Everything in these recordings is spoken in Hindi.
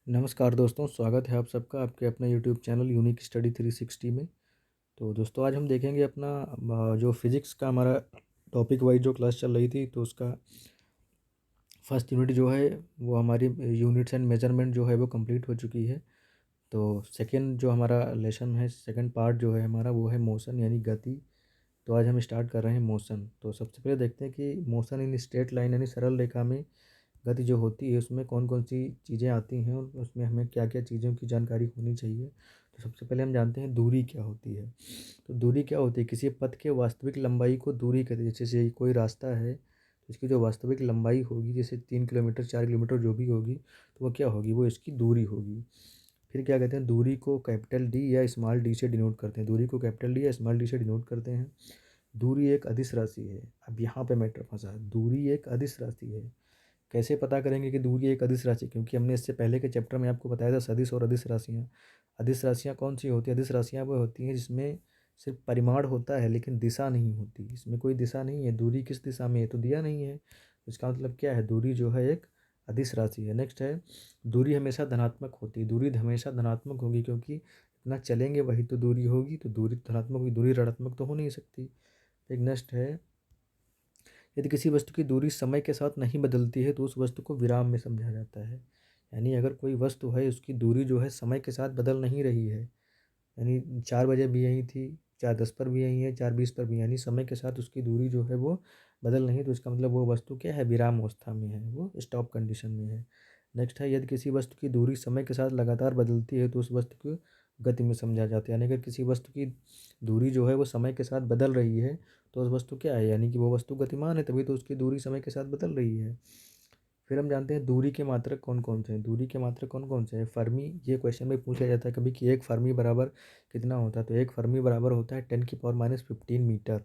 नमस्कार दोस्तों, स्वागत है आप सबका आपके अपने यूट्यूब चैनल यूनिक स्टडी 360 में। तो दोस्तों आज हम देखेंगे अपना जो फिज़िक्स का हमारा टॉपिक वाइज जो क्लास चल रही थी तो उसका फर्स्ट यूनिट जो है वो हमारी यूनिट्स एंड मेजरमेंट जो है वो कंप्लीट हो चुकी है। तो सेकेंड जो हमारा लेसन है, सेकेंड पार्ट जो है हमारा वो है मोशन यानी गति। तो आज हम स्टार्ट कर रहे हैं मोशन। तो सबसे पहले देखते हैं कि मोशन इन स्ट्रेट लाइन यानी सरल रेखा में गति जो होती है उसमें कौन कौन सी चीज़ें आती हैं और उसमें हमें क्या क्या चीज़ों की जानकारी होनी चाहिए। तो सबसे पहले हम जानते हैं दूरी क्या होती है। तो दूरी क्या होती है, किसी पथ के वास्तविक लंबाई को दूरी कहते हैं। जैसे कोई रास्ता है तो इसकी जो वास्तविक लंबाई होगी, जैसे 3 किलोमीटर 4 किलोमीटर जो भी होगी, तो वो क्या होगी, वो इसकी दूरी होगी। फिर क्या कहते हैं, दूरी को कैपिटल डी या स्मॉल डी से डिनोट करते हैं। दूरी को कैपिटल डी या स्मॉल डी से डिनोट करते हैं। दूरी एक अदिश राशि है। अब यहाँ पे मैटर फंसा है, दूरी एक अदिश राशि है। कैसे पता करेंगे कि दूरी एक अदिश राशि, क्योंकि हमने इससे पहले के चैप्टर में आपको बताया था सदिश और अदिश राशियाँ। अदिश राशियाँ कौन सी होती है, अदिश राशियाँ वो होती हैं जिसमें सिर्फ परिमाण होता है लेकिन दिशा नहीं होती। इसमें कोई दिशा नहीं है, दूरी किस दिशा में है तो दिया नहीं है। इसका मतलब क्या है, दूरी जो है एक अदिश राशि है। नेक्स्ट है, दूरी हमेशा धनात्मक होती है। दूरी हमेशा धनात्मक होगी क्योंकि इतना चलेंगे वही तो दूरी होगी, तो दूरी धनात्मक होगी, दूरी ऋणात्मक तो हो नहीं सकती। एक नेक्स्ट है, यदि किसी वस्तु की दूरी समय के साथ नहीं बदलती है तो उस वस्तु को विराम में समझा जाता है। यानी अगर कोई वस्तु है उसकी दूरी जो है समय के साथ बदल नहीं रही है, यानी 4 बजे भी यहीं थी, 4:10 पर भी यहीं है, 4:20 पर भी, यानी समय के साथ उसकी दूरी जो है वो बदल नहीं, तो इसका मतलब वो वस्तु क्या है, विराम अवस्था में है, वो स्टॉप कंडीशन में है। नेक्स्ट है, यदि किसी वस्तु की दूरी समय के साथ लगातार बदलती है तो उस वस्तु को गति में समझा जाता है। यानी अगर किसी वस्तु की दूरी जो है वो समय के साथ बदल रही है तो उस वस्तु क्या है, यानी कि वो वस्तु गतिमान है, तभी तो उसकी दूरी समय के साथ बदल रही है। फिर हम जानते हैं दूरी के मात्रक कौन कौन से हैं। दूरी के मात्रक कौन कौन से हैं, फर्मी, ये क्वेश्चन में पूछा जाता है कभी कि एक फर्मी बराबर कितना होता है, तो एक फर्मी बराबर होता है 10⁻15 मीटर।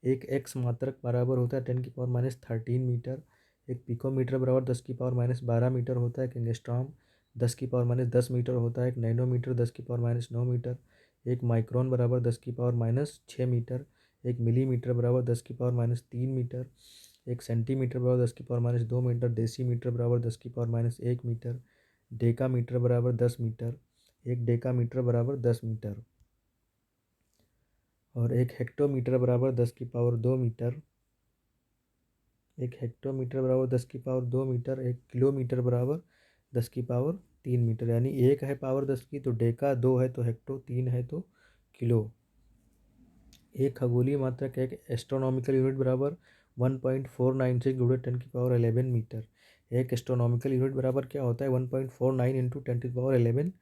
एक एक्स मात्रक बराबर होता है 10⁻13 मीटर। एक पिकोमीटर बराबर 10⁻12 मीटर होता है। एक एंगस्ट्रॉम 10⁻10 मीटर होता है। एक नैनोमीटर 10⁻9 मीटर। एक माइक्रोन बराबर 10⁻6 मीटर। एक मिलीमीटर बराबर 10⁻3 मीटर। एक सेंटीमीटर बराबर 10⁻2 मीटर। डेसीमीटर बराबर 10⁻1 मीटर। डेकामीटर बराबर 10 मीटर। एक डेकामीटर बराबर 10 मीटर। और एक हेक्टोमीटर बराबर 10⁻2 मीटर। एक हेक्टोमीटर बराबर 10⁻2 मीटर। एक किलोमीटर बराबर 10⁻3 मीटर। यानी एक है पावर 10 की तो डेका, दो है तो हेक्टो, तीन है तो किलो। एक खगोलीय मात्रक, एक एस्ट्रोनॉमिकल यूनिट बराबर 1.496 × 10⁻11 मीटर। एक एस्ट्रोनॉमिकल यूनिट बराबर क्या होता है, 1.49 × 10⁻11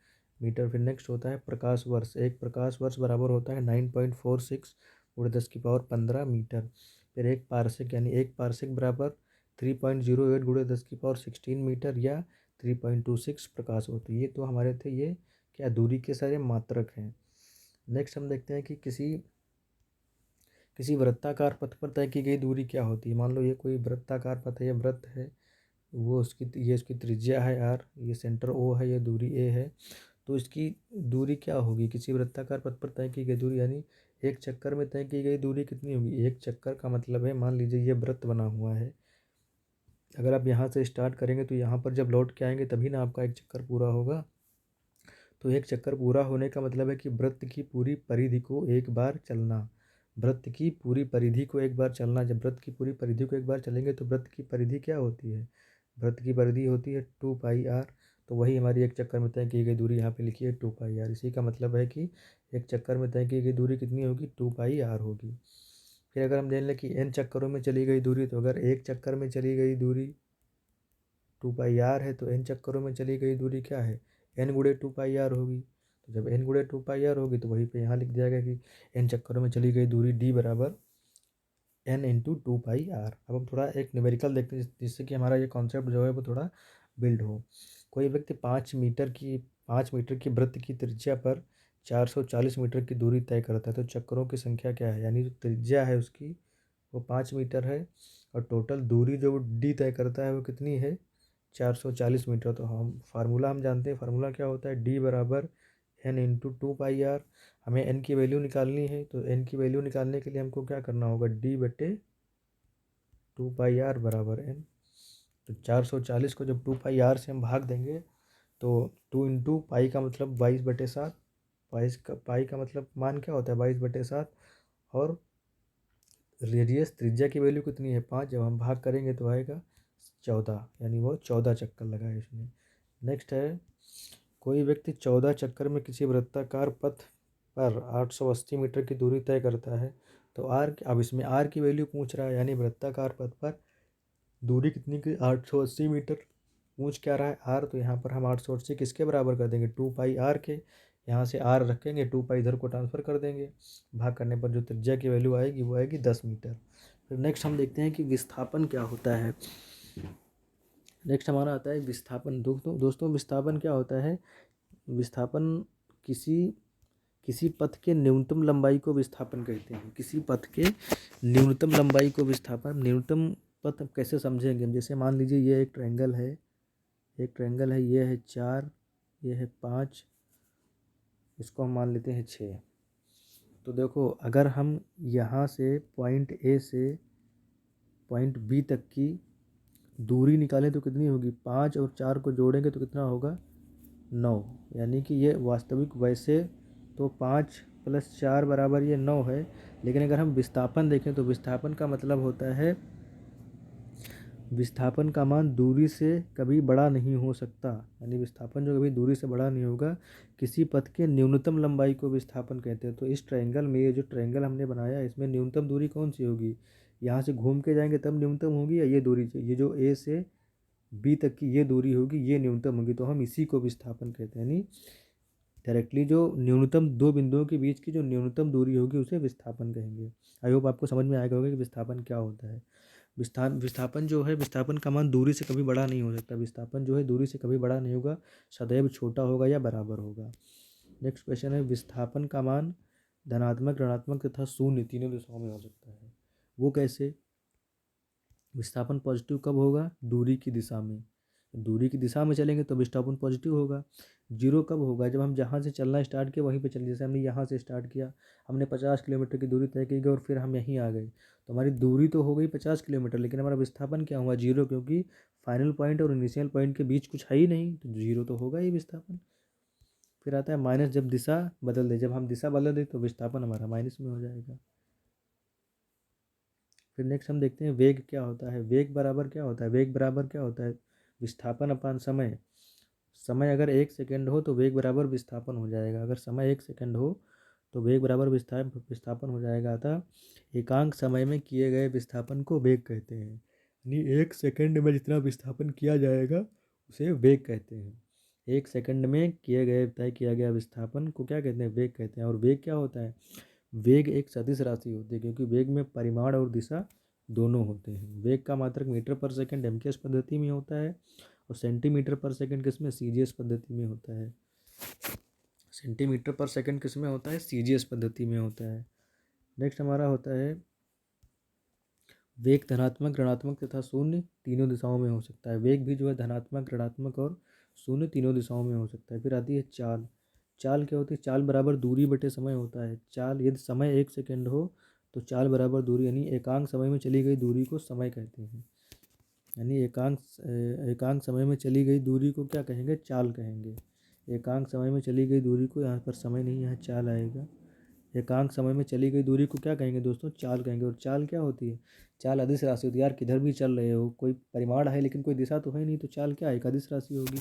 मीटर। फिर नेक्स्ट होता है प्रकाश वर्ष। एक प्रकाश वर्ष बराबर होता है 9.46 × 10⁻15 मीटर। फिर एक पारसेक, यानी एक पारसेक बराबर 3.08 × 10⁻16 मीटर या 3.26 प्रकाश होती है। ये तो हमारे थे ये क्या, दूरी के सारे मात्रक हैं। नेक्स्ट हम देखते हैं कि किसी वृत्ताकार पथ पर तय की गई दूरी क्या होती है। मान लो ये कोई वृत्ताकार पथ है, ये वृत्त है, वो उसकी, ये उसकी त्रिज्या है आर, ये सेंटर ओ है, ये दूरी ए है। तो इसकी दूरी क्या होगी, किसी वृत्ताकार पथ पर तय की गई दूरी, यानी एक चक्कर में तय की गई दूरी कितनी होगी। एक चक्कर का मतलब है, मान लीजिए ये वृत्त बना हुआ है, अगर आप यहाँ से स्टार्ट करेंगे तो यहाँ पर जब लौट के आएंगे तभी ना आपका एक चक्कर पूरा होगा। तो एक चक्कर पूरा होने का मतलब है कि वृत्त की पूरी परिधि को एक बार चलना। वृत्त की पूरी परिधि को एक बार चलना। जब वृत्त की पूरी परिधि को एक बार चलेंगे तो वृत्त की परिधि क्या होती है, वृत्त की परिधि होती है 2πr। तो वही हमारी एक चक्कर में तय की गई दूरी यहाँ पे लिखी है 2πr। इसी का मतलब है कि एक चक्कर में तय की गई दूरी कितनी होगी, 2πr होगी। फिर अगर हम देख लें कि n चक्करों में चली गई दूरी, तो अगर एक चक्कर में चली गई दूरी 2πr है तो n चक्करों में चली गई दूरी क्या है, n × 2πr होगी। तो जब n × 2πr होगी तो वहीं पे यहाँ लिख दिया गया कि n चक्करों में चली गई दूरी d बराबर n × 2πr। अब हम थोड़ा एक न्यूमेरिकल देखते हैं जिससे कि हमारा ये कॉन्सेप्ट जो है वो थोड़ा बिल्ड हो। कोई व्यक्ति 5 मीटर की वृत्त की त्रिज्या पर 440 मीटर की दूरी तय करता है, तो चक्करों की संख्या क्या है, यानी जो त्रिज्या है उसकी वो 5 मीटर है और टोटल दूरी जो वो डी तय करता है वो कितनी है, 440 मीटर। तो हम फार्मूला हम जानते हैं, फार्मूला क्या होता है, डी बराबर n × 2πr। हमें n की वैल्यू निकालनी है, तो n की वैल्यू निकालने के लिए हमको क्या करना होगा, d/2πr बराबर n। तो 440 को जब 2πr से हम भाग देंगे तो 2 × पाई का मतलब 22/7, पाई का मतलब मान क्या होता है 22/7, और रेडियस त्रिज्या की वैल्यू कितनी है 5, जब हम भाग करेंगे तो आएगा 14, यानी वो 14 चक्कर लगाए इसने। नेक्स्ट है, कोई व्यक्ति 14 चक्कर में किसी वृत्ताकार पथ पर 880 मीटर की दूरी तय करता है, तो आर, अब इसमें आर की वैल्यू पूछ रहा है, यानी वृत्ताकार पथ पर दूरी कितनी की 880 मीटर पूछ क्या रहा है आर, तो यहाँ पर हम 880 किसके बराबर कर देंगे 2 पाई आर के, यहाँ से आर रखेंगे 2 पाई इधर को ट्रांसफ़र कर देंगे, भाग करने पर जो त्रिज्या की वैल्यू आएगी वो आएगी 10 मीटर। फिर नेक्स्ट हम देखते हैं कि विस्थापन क्या होता है। नेक्स्ट हमारा आता है विस्थापन। दोस्तों विस्थापन क्या होता है, विस्थापन किसी किसी पथ के न्यूनतम लंबाई को विस्थापन कहते हैं। किसी पथ के न्यूनतम लंबाई को विस्थापन, न्यूनतम पथ कैसे समझेंगे हम, जैसे मान लीजिए ये एक ट्रायंगल है, ये है 4, ये है 5, इसको हम मान लेते हैं 6। तो देखो अगर हम यहाँ से पॉइंट ए से पॉइंट बी तक की दूरी निकालें तो कितनी होगी, 5 और 4 को जोड़ेंगे तो कितना होगा 9, यानी कि ये वास्तविक वैसे तो 5 + 4 बराबर ये 9 है, लेकिन अगर हम विस्थापन देखें तो विस्थापन का मतलब होता है, विस्थापन का मान दूरी से कभी बड़ा नहीं हो सकता, यानी विस्थापन जो कभी दूरी से बड़ा नहीं होगा। किसी पथ के न्यूनतम लंबाई को विस्थापन कहते हैं। तो इस ट्रायंगल में, ये जो ट्रायंगल हमने बनाया इसमें न्यूनतम दूरी कौन सी होगी, यहाँ से घूम के जाएंगे तब न्यूनतम होगी, या ये दूरी, ये जो ए से बी तक की ये दूरी होगी, ये न्यूनतम होगी, तो हम इसी को विस्थापन कहते हैं। यानी डायरेक्टली जो न्यूनतम दो बिंदुओं के बीच की जो न्यूनतम दूरी होगी उसे विस्थापन कहेंगे। आई होप आपको समझ में आएगा होगा कि विस्थापन क्या होता है। विस्थापन जो है, विस्थापन का मान दूरी से कभी बड़ा नहीं हो सकता, विस्थापन जो है दूरी से कभी बड़ा नहीं होगा, सदैव छोटा होगा या बराबर होगा। नेक्स्ट क्वेश्चन है, विस्थापन का मान धनात्मक, ऋणात्मक तथा शून्य तीनों दिशाओं में हो सकता है, वो कैसे। विस्थापन पॉजिटिव कब होगा, दूरी की दिशा में, दूरी की दिशा में चलेंगे तो विस्थापन पॉजिटिव होगा। जीरो कब होगा, जब हम जहाँ से चलना स्टार्ट किया वहीं पे चले, जैसे हमने यहाँ से स्टार्ट किया, हमने 50 किलोमीटर की दूरी तय की और फिर हम यहीं आ गए, तो हमारी दूरी तो हो गई 50 किलोमीटर, लेकिन हमारा विस्थापन क्या हुआ 0, क्योंकि फाइनल पॉइंट और इनिशियल पॉइंट के बीच कुछ है ही नहीं, तो 0 तो होगा ही विस्थापन। फिर आता है माइनस, जब दिशा बदल दे, जब हम दिशा बदल दें तो विस्थापन हमारा माइनस में हो जाएगा। फिर नेक्स्ट हम देखते हैं वेग क्या होता है। वेग बराबर क्या होता है, वेग बराबर क्या होता है, विस्थापन अपान समय। समय अगर 1 सेकेंड हो तो वेग बराबर विस्थापन हो जाएगा, अगर समय 1 सेकेंड हो तो वेग बराबर विस्थापन हो जाएगा। अतः एकांक समय में किए गए विस्थापन को वेग कहते हैं, यानी 1 सेकेंड में जितना विस्थापन किया जाएगा उसे वेग कहते हैं। 1 सेकेंड में तय किया गया विस्थापन को क्या कहते हैं, वेग कहते हैं। और वेग क्या होता है, वेग एक सदिश राशि होती है, क्योंकि वेग में परिमाण और दिशा दोनों होते हैं। वेग का मात्रक मीटर पर सेकंड एमकेएस पद्धति में होता है, और सेंटीमीटर पर सेकंड किसमें, सीजीएस पद्धति में होता है। सेंटीमीटर पर सेकंड किसमें होता है, सीजीएस पद्धति में होता है। नेक्स्ट हमारा होता है वेग धनात्मक, ऋणात्मक तथा शून्य तीनों दिशाओं में हो सकता है। वेग भी जो है धनात्मक, ऋणात्मक और शून्य तीनों दिशाओं में हो सकता है। फिर आती है चाल। चाल क्या होती है, चाल बराबर दूरी बटे समय होता है। चाल, यदि समय 1 सेकेंड हो तो चाल बराबर दूरी, यानी एकांक समय में चली गई दूरी को समय कहते हैं, यानी एकांक समय में चली गई दूरी को क्या कहेंगे, चाल कहेंगे। एकांक समय में चली गई दूरी को, यहाँ पर समय नहीं, यहाँ चाल आएगा। एकांक समय में चली गई दूरी को क्या कहेंगे दोस्तों, चाल कहेंगे। और चाल क्या होती है, चाल अदिश राशि होती है। यार किधर भी चल रहे हो, कोई परिमाण है लेकिन कोई दिशा तो है नहीं, तो चाल क्या है, एक अदिश राशि होगी।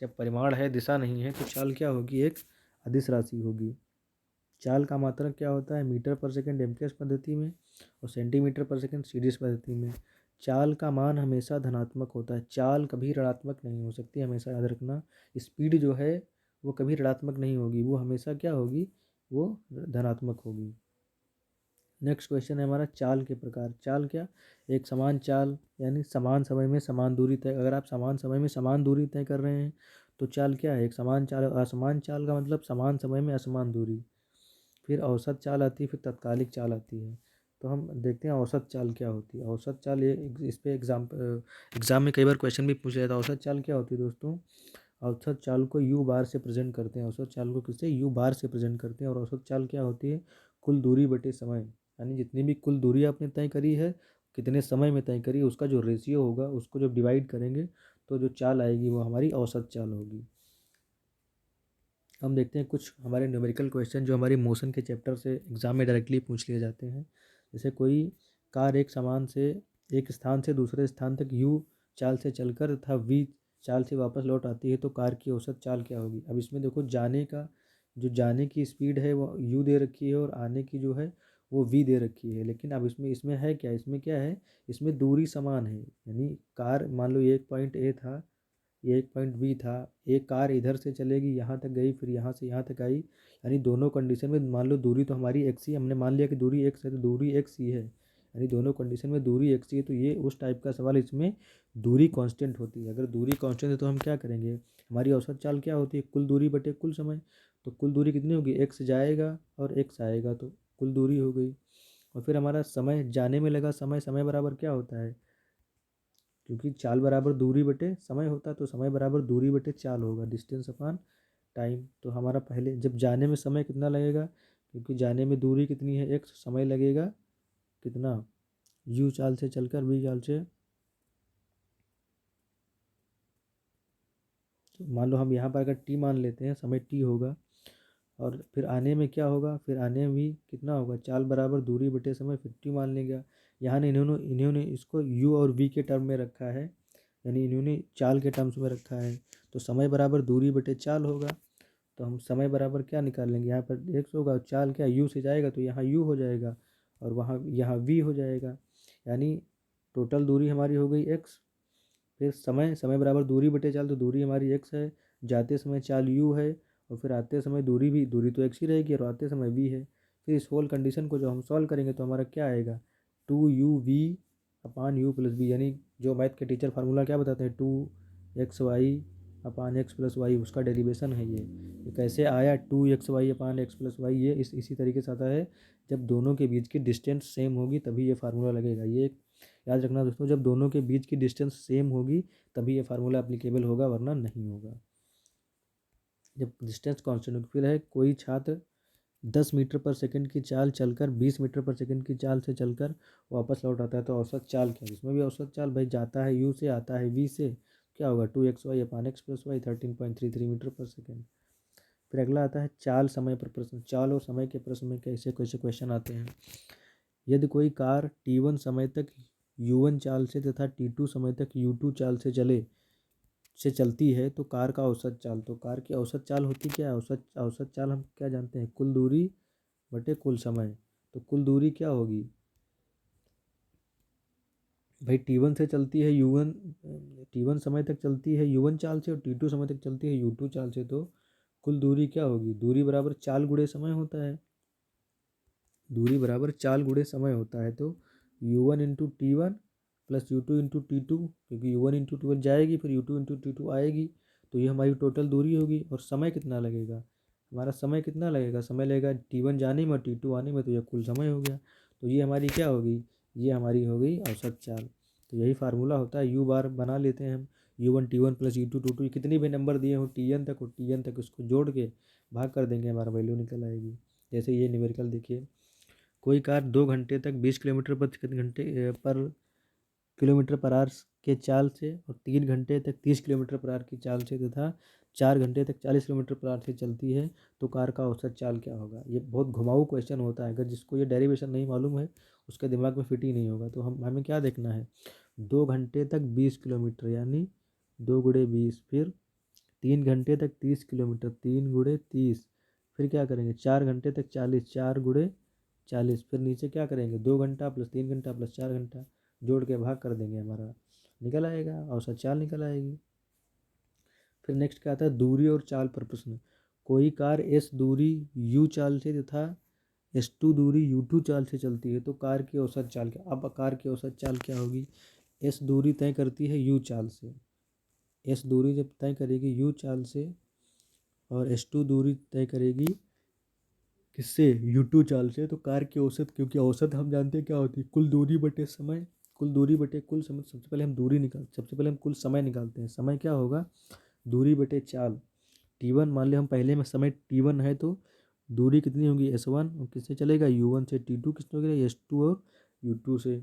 जब परिमाण है दिशा नहीं है तो चाल क्या होगी, एक अदिश राशि होगी। चाल का मात्रक क्या होता है, मीटर पर सेकंड एमकेएस पद्धति में, और सेंटीमीटर पर सेकंड सीरीज पद्धति में। चाल का मान हमेशा धनात्मक होता है, चाल कभी ऋणात्मक नहीं हो सकती, हमेशा याद रखना। स्पीड जो है वो कभी ऋणात्मक नहीं होगी, वो हमेशा क्या होगी, वो धनात्मक होगी। नेक्स्ट क्वेश्चन है हमारा चाल के प्रकार। चाल क्या, एक समान चाल, यानी समान समय में समान दूरी तय, अगर आप समान समय में समान दूरी तय कर रहे हैं तो चाल क्या है, एक समान चाल। असमान चाल का मतलब समान समय में असमान दूरी। फिर औसत चाल आती है, फिर तत्कालिक चाल आती है। तो हम देखते हैं औसत चाल क्या होती है। औसत चाल, ये इस पे एग्जाम में कई बार क्वेश्चन भी पूछा जाता है। औसत चाल क्या होती है दोस्तों, औसत चाल को यू बार से प्रेजेंट करते हैं। औसत चाल को किससे, यू बार से प्रेजेंट करते हैं। और औसत चाल क्या होती है, कुल दूरी बटे समय, यानी जितनी भी कुल दूरी आपने तय करी है, कितने समय में तय करी है, उसका जो रेशियो होगा उसको जब डिवाइड करेंगे तो जो चाल आएगी वो हमारी औसत चाल होगी। हम देखते हैं कुछ हमारे न्यूमेरिकल क्वेश्चन जो हमारी मोशन के चैप्टर से एग्ज़ाम में डायरेक्टली पूछ लिए जाते हैं। जैसे कोई कार एक स्थान से दूसरे स्थान तक यू चाल से चलकर तथा वी चाल से वापस लौट आती है तो कार की औसत चाल क्या होगी। अब इसमें देखो जाने की स्पीड है वो यू दे रखी है और आने की जो है वो वी दे रखी है। लेकिन अब इसमें है क्या, इसमें क्या है, इसमें दूरी समान है। यानी कार मान लो एक पॉइंट ए था, ये एक पॉइंट बी था, एक कार इधर से चलेगी यहाँ तक गई, फिर यहाँ से यहाँ तक आई। यानी दोनों कंडीशन में मान लो दूरी तो हमारी एक्स ही, हमने मान लिया कि दूरी एक्स है तो दूरी एक्स ही है। यानी दोनों कंडीशन में दूरी एक्स ही है, तो ये उस टाइप का सवाल, इसमें दूरी कांस्टेंट होती है। अगर दूरी कांस्टेंट है तो हम क्या करेंगे, हमारी औसत चाल क्या होती है, कुल दूरी बटे कुल समय। तो कुल दूरी कितनी होगी, एक्स जाएगा और एक्स आएगा तो कुल दूरी हो गई। और फिर हमारा समय जाने में लगा समय, समय बराबर क्या होता है, क्योंकि चाल बराबर दूरी बटे समय होता है तो समय बराबर दूरी बटे चाल होगा, डिस्टेंस अपॉन टाइम। तो हमारा पहले जब जाने में समय कितना लगेगा, क्योंकि जाने में दूरी कितनी है एक्स, समय लगेगा कितना, यू चाल से चलकर वी चाल से। तो मान लो हम यहाँ पर अगर टी मान लेते हैं, समय टी होगा, और फिर आने में क्या होगा, फिर आने में भी कितना होगा, चाल बराबर दूरी बटे समय, फिर टी मान लेंगे। यहाँ ने इन्होंने इसको यू और वी के टर्म में रखा है, यानी इन्होंने चाल के टर्म्स में रखा है। तो समय बराबर दूरी बटे चाल होगा। तो हम समय बराबर क्या निकाल लेंगे, यहाँ पर एक्स होगा, चाल क्या यू से जाएगा तो यहाँ यू हो जाएगा, और वहाँ यहाँ वी हो जाएगा। यानी टोटल दूरी हमारी हो गई एक्स। फिर समय बराबर दूरी बटे चाल, तो दूरी हमारी एक्स है, जाते समय चाल यू है, और फिर आते समय दूरी तो एक्स ही रहेगी और आते समय वी है। फिर इस होल कंडीशन को जब हम सॉल्व करेंगे तो हमारा क्या आएगा, 2u v upon u plus v. यानी जो मैथ के टीचर फार्मूला क्या बताते हैं, 2xy अपान एक्स प्लस वाई, उसका डेरिवेशन है ये कैसे आया, 2xy अपान एक्स प्लस वाई, ये इसी तरीके से आता है। जब दोनों के बीच की डिस्टेंस सेम होगी तभी ये फार्मूला लगेगा। ये याद रखना दोस्तों, जब दोनों के बीच की डिस्टेंस सेम होगी तभी ये फार्मूला एप्लीकेबल होगा, वरना नहीं होगा। जब डिस्टेंस कांस्टेंट फिर है, कोई छात्र 10 मीटर पर सेकंड की चाल चलकर 20 मीटर पर सेकंड की चाल से चलकर वापस लौट आता है तो औसत चाल क्या है। इसमें भी औसत चाल भाई, जाता है यू से आता है वी से, क्या होगा 2xy अपान एक्स प्लस वाई, 13.33 मीटर पर सेकंड। फिर अगला आता है चाल समय पर प्रश्न। चाल और समय के प्रश्न में कैसे कैसे क्वेश्चन आते हैं। यदि कोई कार t1 समय तक u1 चाल से तथा t2 समय तक u2 चाल से चलती है तो कार का औसत चाल, तो कार की औसत चाल होती क्या है, औसत चाल हम क्या जानते हैं, कुल दूरी बटे कुल समय। तो कुल दूरी क्या होगी भाई, टी1 से चलती है यू1, टी1 समय तक चलती है यू1 चाल से और टी2 समय तक चलती है यू2 चाल से, तो कुल दूरी क्या होगी, दूरी बराबर चाल गुणे समय होता है, दूरी बराबर चाल गुणे समय होता है। तो u1 into T one plus U two into T two, क्योंकि u1 इंटू टी वन जाएगी फिर u2 इंटू टी टू आएगी, तो ये हमारी टोटल दूरी होगी। और समय कितना लगेगा, हमारा समय कितना लगेगा, समय लगेगा टी1 जाने में और टी2 आने में, तो यह कुल समय हो गया। तो ये हमारी क्या होगी, ये हमारी हो गई औसत चाल। तो यही फार्मूला होता है, यू बार बना लेते हैं हम, u1 T one plus U two two two, कितनी भी नंबर दिए हो टी एन तक और टी एन तक, उसको जोड़ के भाग कर देंगे, हमारा वैल्यू निकल आएगी। जैसे ये न्यूमेरिकल देखिए, कोई कार 2 घंटे तक 20 किलोमीटर पर किलोमीटर पर आवर के चाल से और 3 घंटे तक 30 किलोमीटर पर आवर की चाल से तथा 4 घंटे तक 40 किलोमीटर पर आवर से चलती है तो कार का औसत चाल क्या होगा। ये बहुत घुमाऊ क्वेश्चन होता है, अगर जिसको ये डेरिवेशन नहीं मालूम है उसके दिमाग में फिट ही नहीं होगा। तो हमें क्या देखना है, 2 घंटे तक 20 किलोमीटर यानी 2 गुणे 20, फिर 3 घंटे तक 30 किलोमीटर, 3 गुणे 30, फिर क्या करेंगे 4 घंटे तक 40, 4 गुणे 40, फिर नीचे क्या करेंगे 2 घंटा प्लस 3 घंटा प्लस 4 घंटा, जोड़ के भाग कर देंगे, हमारा निकल आएगा, औसत चाल निकल आएगी। फिर नेक्स्ट क्या आता है, दूरी और चाल पर प्रश्न। कोई कार एस दूरी यू चाल से तथा S2 दूरी U2 चाल से चलती है तो कार की औसत चाल क्या। अब कार की औसत चाल क्या होगी, एस दूरी तय करती है यू चाल से, एस दूरी जब तय करेगी यू चाल से और S2 दूरी तय करेगी किससे, U2 चाल से, तो कार की औसत, क्योंकि औसत हम जानते हैं क्या होती है, कुल दूरी बटे समय, कुल दूरी बटे कुल समय। सबसे पहले हम कुल समय निकालते हैं। समय क्या होगा, दूरी बटे चाल, T1 मान लिया हम पहले में, समय T1 है तो दूरी कितनी होगी S1, और किससे चलेगा U1 से, T2 किससे होगी S2 और U2 से।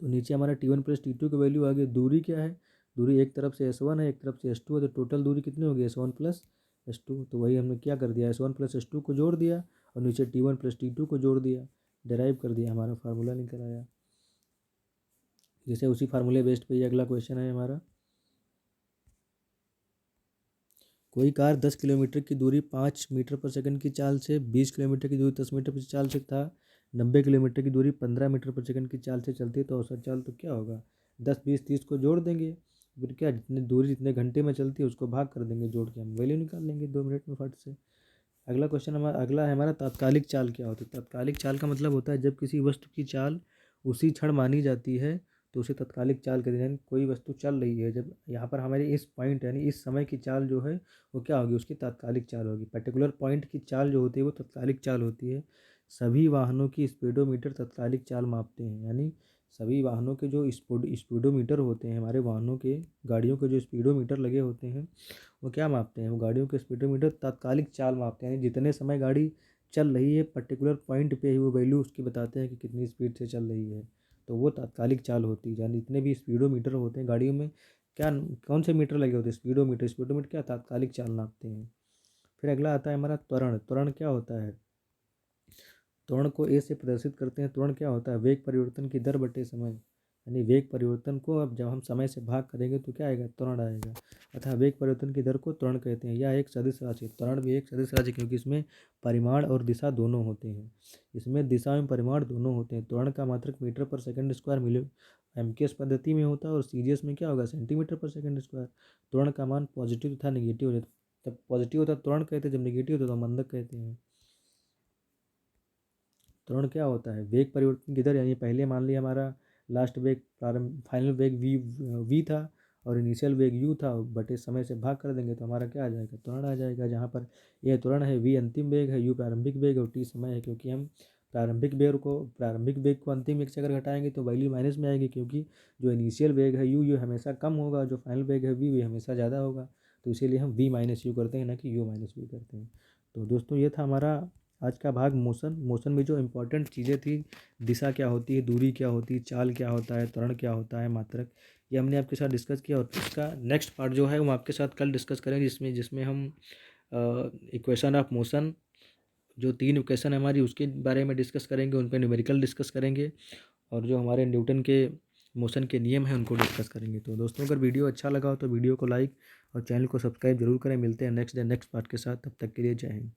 तो नीचे हमारा T1 प्लस T2 की वैल्यू आ गई। दूरी क्या है, दूरी एक तरफ से S1 है एक तरफ से S2 है, तो टोटल दूरी कितनी होगी S1 प्लस S2, तो वही हमने क्या कर दिया, S1 प्लस S2 को जोड़ दिया और नीचे T1 प्लस T2 को जोड़ दिया, डेराइव कर दिया, हमारा फार्मूला निकल आया। जैसे उसी फार्मूले बेस्ड पे ये अगला क्वेश्चन है हमारा। कोई कार 10 किलोमीटर की दूरी 5 मीटर पर सेकंड की चाल से, 20 किलोमीटर की दूरी 10 मीटर पर चाल से तथा 90 किलोमीटर की दूरी 15 मीटर पर सेकंड की चाल से चलती है, तो औसत चाल तो क्या होगा, 10, 20, 30 को जोड़ देंगे, फिर क्या जितनी दूरी जितने घंटे में चलती है उसको भाग कर देंगे, जोड़ के हम वैल्यू निकाल लेंगे 2 मिनट में फट से। अगला क्वेश्चन हमारा अगला है हमारा, तात्कालिक चाल क्या होती है। तात्कालिक चाल का मतलब होता है जब किसी वस्तु की चाल उसी क्षण मानी जाती है तो उसे तात्कालिक चाल कहते हैं। यानी कोई वस्तु चल रही है, जब यहाँ पर हमारे इस पॉइंट यानी इस समय की चाल जो है वो क्या होगी, उसकी तात्कालिक चाल होगी। पर्टिकुलर पॉइंट की चाल जो होती है वो तात्कालिक चाल होती है। सभी वाहनों की स्पीडोमीटर तात्कालिक चाल मापते हैं, यानी सभी वाहनों के जो स्पीडोमीटर होते हैं, हमारे वाहनों के गाड़ियों के जो स्पीडोमीटर लगे होते हैं वो क्या मापते हैं, वो गाड़ियों के स्पीडोमीटर तात्कालिक चाल मापते हैं। यानी जितने समय गाड़ी चल रही है पर्टिकुलर पॉइंट पे ही वो वैल्यू उसकी बताते हैं कि कितनी स्पीड से चल रही है, तो वो तात्कालिक चाल होती है। यानी जितने भी स्पीडोमीटर होते हैं गाड़ियों में, क्या कौन से मीटर लगे होते हैं, स्पीडोमीटर। स्पीडोमीटर क्या तात्कालिक चाल नापते हैं। फिर अगला आता है हमारा त्वरण। त्वरण क्या होता है, त्वरण को ए से प्रदर्शित करते हैं। त्वरण क्या होता है, वेग परिवर्तन की दर बटे समय। यानी वेग परिवर्तन को अब जब हम समय से भाग करेंगे तो क्या आएगा, त्वरण आएगा। अतः वेग परिवर्तन की दर को त्वरण कहते हैं। यह एक सदिश राशि, त्वरण भी एक सदिश राशि क्योंकि इसमें परिमाण और दिशा दोनों होते हैं। इसमें दिशा में परिमाण दोनों होते हैं। त्वरण का मात्रक मीटर पर सेकंड स्क्वायर मिले एमकेएस पद्धति में होता है और सीजीएस में क्या होगा, सेंटीमीटर पर सेकंड स्क्वायर। त्वरण का मान पॉजिटिव तथा निगेटिव हो जाता, जब पॉजिटिव होता है त्वरण कहते हैं, जब निगेटिव होता है तो मंदक कहते हैं। त्वरण क्या होता है, वेग परिवर्तन की दर। यानी पहले मान लिया हमारा लास्ट वेग प्रारंभ फाइनल वेग वी था और इनिशियल वेग यू था, बटे समय से भाग कर देंगे तो हमारा क्या आ जाएगा, त्वरण आ जाएगा। जहाँ पर यह त्वरण है, वी अंतिम वेग है, यू प्रारंभिक वेग और टी समय है। क्योंकि हम प्रारंभिक वेग को अंतिम वेग से अगर घटाएंगे तो वैल्यू माइनस में आएगी, क्योंकि जो इनिशियल वेग है यू हमेशा कम होगा, जो फाइनल वेग है वी हमेशा ज़्यादा होगा। तो इसीलिए हम वी माइनस यू करते हैं, ना कि यू माइनस वी करते हैं। तो दोस्तों ये था हमारा आज का भाग मोशन। मोशन में जो इम्पोर्टेंट चीज़ें थी, दिशा क्या होती है, दूरी क्या होती है, चाल क्या होता है, त्वरण क्या होता है, मात्रक, ये हमने आपके साथ डिस्कस किया। और इसका नेक्स्ट पार्ट जो है वो आपके साथ कल डिस्कस करेंगे, जिसमें हम इक्वेशन ऑफ मोशन, जो 3 इक्वेशन है हमारी उसके बारे में डिस्कस करेंगे, उन पर न्यूमेरिकल डिस्कस करेंगे और जो हमारे न्यूटन के मोशन के नियम हैं उनको डिस्कस करेंगे। तो दोस्तों अगर वीडियो अच्छा लगा हो तो वीडियो को लाइक और चैनल को सब्सक्राइब जरूर करें। मिलते हैं नेक्स्ट पार्ट के साथ, तब तक के लिए जय हिंद।